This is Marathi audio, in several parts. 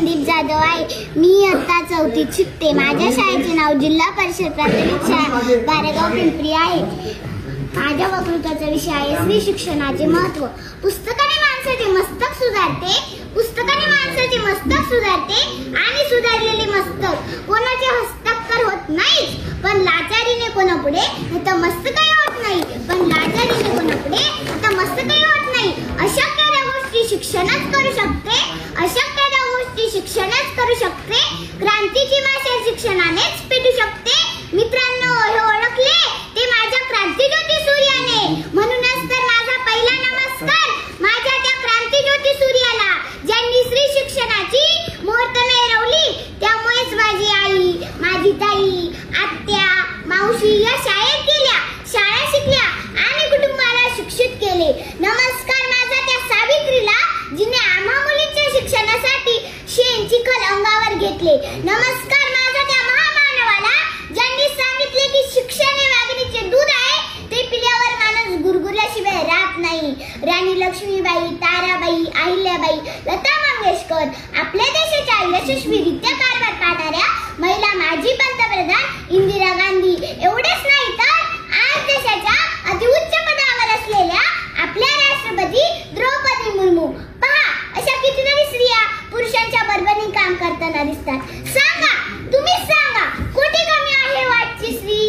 संदीप जाधव आहे। मी इयत्ता 4थीत शिकते। माझ्या शाळेचे नाव जिल्हा परिषद प्राथमिक शाळा गारेगाव पिंपरी आहे। माझ्या वक्तृत्वाचा विषय आहे स्त्री शिक्षणाचे महत्त्व। पुस्तकाने माणसाचे मस्तक सुधारते, पुस्तकाने माणसाचे मस्तक सुधारते आणि सुधारलेले मस्तक कोणाचे हस्ताक्षर होत नाही, पण लाचारीने कोणापुढे नतमस्तकही होत नाही, पण लाचारीने कोणापुढे नतमस्तकही होत नाही। अशक्य त्या गोष्टी शिक्षणच करू शकते, अशक्य त्या गोष्टी शिक्षणच करू शकते। क्रांतीची भाषा शिक्षणानेच पेटू शकते। मित्रांनो, हे ओळखले ते माझ्या क्रांतिज्योती सूर्याने, म्हणूनच तर माझा पहिला नमस्कार माझ्या त्या क्रांतिज्योती सूर्याला, ज्यांनी स्त्री शिक्षणाची मुहूर्त मिरवली। त्यामुळेच माझी आई, माझी ताई, आत्या, मावशी या शाळेत गेल्या, शाळा शिकल्या आणि कुटुंबाला शिक्षित केले। नमस्कार माझा त्या सावित्रीला, जिने आम्हा मुलींच्या शिक्षणासाठी शेण चिखल अंगावर घेतले। नमस्कार माझा त्या महामानवाला, ज्यांनी सांगितले की शिक्षण हे वाघिणीचे दूध आहे, ते पिल्यावर माणूस गुरगुरल्याशिवाय राहत नाही। राणी लक्ष्मीबाई, ताराबाई, अहिल्याबाई, लता मंगेशकर, आपल्या देशाच्या यशस्वीरित्या कारभार पाहणाऱ्या महिला माजी पंतप्रधान इंदिरा गांधी, एवढेच नाही तर आज देशाच्या अतिउच्च पदावर असलेल्या आपल्या राष्ट्रपती द्रौपदी मुर्मू, पहा अशा कितीतरी स्त्रिया पुरुषांच्या बरोबरीने काम करताना दिसतात। सांगा, तुम्हीच सांगा, कुठे कमी आहे वाटची स्त्री?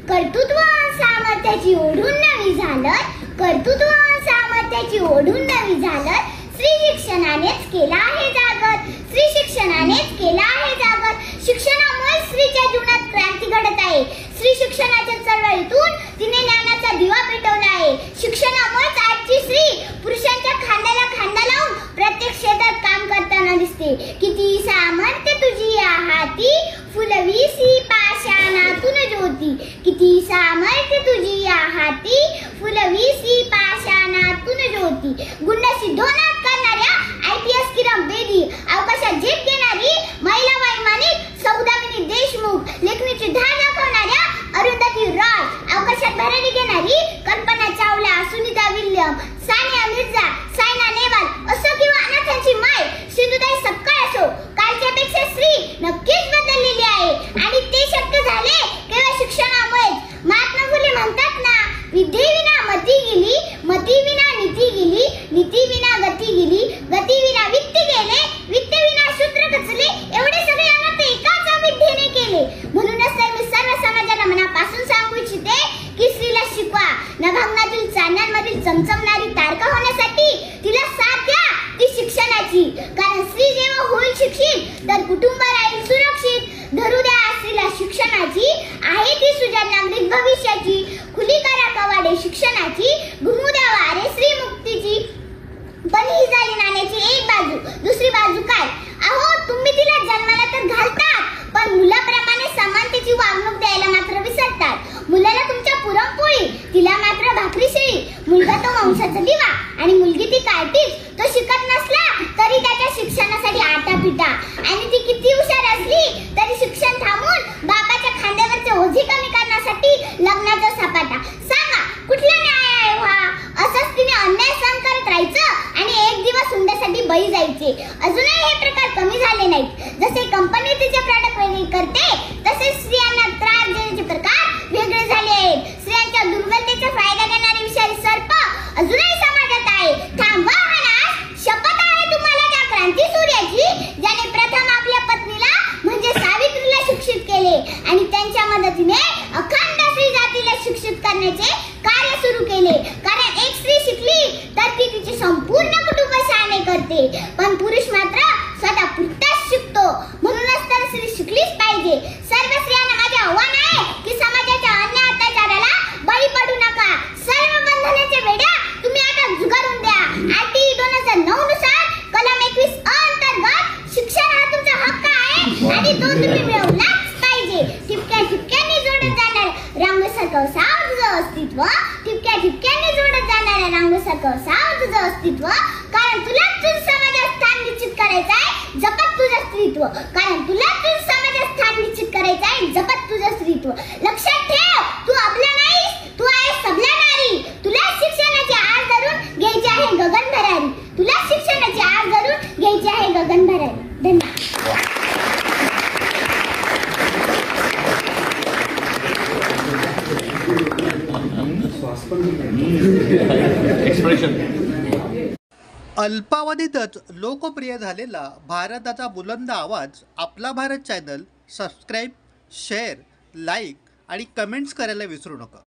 कर्तृत्व सामर्थ्याची ओढून नवी झालर, कर्तृत्व सामर्थ्याची ओढून नवी झालर स्त्री शिक्षणानेच केला आहे जागर, स्त्री शिक्षणानेच केला आहे जागर। शिक्षणामुळे स्त्रीच्या जीवनात क्रांती घडत आहे। स्त्री शिक्षणाच्या चळवळीतून तिने ज्ञानाचा दिवा पेटवला आहे। शिक्षणामुळेच आजची स्त्री पुरुषांच्या खांद्याला खांदा लावून प्रत्येक क्षेत्रात काम करताना दिसते। किती सामर्थ्य तुझी या हाती, फुलवीसी पाषाणातून ज्योती, किती सामर्थ्य तुझी या हाती, फुलवीसी पाषाणातून ज्योती। गुण सिद्धोनाथ करणाऱ्या IPS किरण बेदी, अवकाशात झेप घेणारी महिला वैमानिक सौदामिनी देशमुख, लेखणीची धार दाखवणाऱ्या अरुंधती रॉय, अवकाशात भरारी घेणारी कल्पना चावला, सुनीता विल्यम, सानिया मिर्झा, सायना नेहवाल असो किंवा अनाथांची माय सिंधुताई सपकाळ असो, कालच्यापेक्षा स्त्री नक्कीच बदललेली आहे आणि ते शक्य झाले केवळ शिक्षणामुळेच। महात्मा फुले म्हणतात ना, विद्येविना मती गेली, मतीविना नीती गेली, नीतीविना गती गेली, गतीविना वित्त गेले, वित्तविना सूत्र कचले, एवढे सगळे अनर्थ एकाच विद्येने केले। म्हणूनच तर मी सर्व समाजाला मनापासून सांगू इच्छिते की स्त्रीला शिकवा। नभंगातील चांदण्यांमधील चमचमणारी तारका होण्यासाठी तिला साथ द्या ती शिक्षणाची, कारण स्त्री जेव्हा होईल शिक्षित तर कुटुंब राहील सुरक्षित। धरू द्या स्त्रीला शिक्षणाची, आहे ती सुजाण नागरिक भविष्याची। खुली करा कवाडे शिक्षणाची, घुमू द्या वारे स्त्री मुक्तीची। पण ही झाली नाण्याची एक बाजू, दुसरी बाजू काय? अहो, तुम्ही तिला जन्माला तर घालतात, पण मुलाप्रमाणे समानतेची वागणूक द्यायला मात्र विसरतात। मुलाला तुमच्या पुरणपोळी, तिला मात्र भाकरी शेळी। मुलगा तो वंशाचा दिवा आणि मुलगी ती कार्टीज। तो शिकत नसला तरी त्याच्या शिक्षणासाठी आटापिटा, आणि ती किती हुशार असली तरी शिक्षण थांबून बापाच्या खांद्यावरचे ओझे कमी करण्यासाठी लग्नाचा सपाटा। सांगा, कुठला न्याय आहे हा? असंच तिने अन्याय सहन करत राहायचं आणि एक दिवस हुंड्यासाठी बळी जायचे। अजूनही हे प्रकार कमी झाले नाहीत। जसे कंपनी तिचे प्रॉडक्ट वेगळे करते, तसेच स्त्रियांना त्रास देण्याचे प्रकार वेगळे झाले आहेत। स्त्रियांच्या दुर्बलतेचा फायदा घेणारे विषारी सर्प अजूनही समाजात आहे। थांबवा हा नाश, शपथ आहे तुम्हाला त्या क्रांती सूर्याची, ज्याने प्रथम आपल्या पत्नीला म्हणजे सावित्रीला शिक्षित केले आणि त्यांच्या मदतीने अखंड स्त्री जातीला शिक्षित करण्याचे कार्य सुरू केले। कारण एक स्त्री शिकली तर ती तिचे संपूर्ण कुटुंब शहाणे करते, पण पुरुष मात्र स्वतः पुरताच शिकतो। म्हणूनच तर स्त्री शिकलीच पाहिजे। सर्व स्त्रियांना माझे आव्हान आहे की समाजाच्या अन्य अत्याचाराला बळी पडू नका। सर्व बंधनाच्या वेड्या तुम्ही आता झुगारून द्या। RT 2009 नुसार कलम 21 अंतर्गत शिक्षण हा तुमचा हक्क आहे आणि तो तुम्ही मिळवलाच पाहिजे। ठिपक्या ठिपक्यांनी जोडत जाणाऱ्या रांगोसारखं सावं तुझं अस्तित्व, ठिपक्या ठिपक्यांनी जोडत जाणाऱ्या रांगोसारखं सावं तुझं अस्तित्व, कारण तुलाच तुझं समाजात स्थान निश्चित करायचं आहे, जपत तुझं स्त्रीत्व, कारण तुलाच तुझं समाजात स्थान निश्चित करायचं आहे, जपत तुझं स्त्रीत्व। लक्षात ठेव, तू आपला नाहीस, तू आहेस सबला नारी। तुला शिक्षणाची आस धरून घ्यायची आहे गगन भरारी, तुला शिक्षणाची आस धरून घ्यायची आहे गगन भरारी। धन्यवाद। एक्सप्रेशन. अल्पावधीतच लोकप्रिय झालेला भारताचा बुलंद आवाज आपला Bharat channel subscribe, share, like आणि कमेंट्स करायला विसरू नका.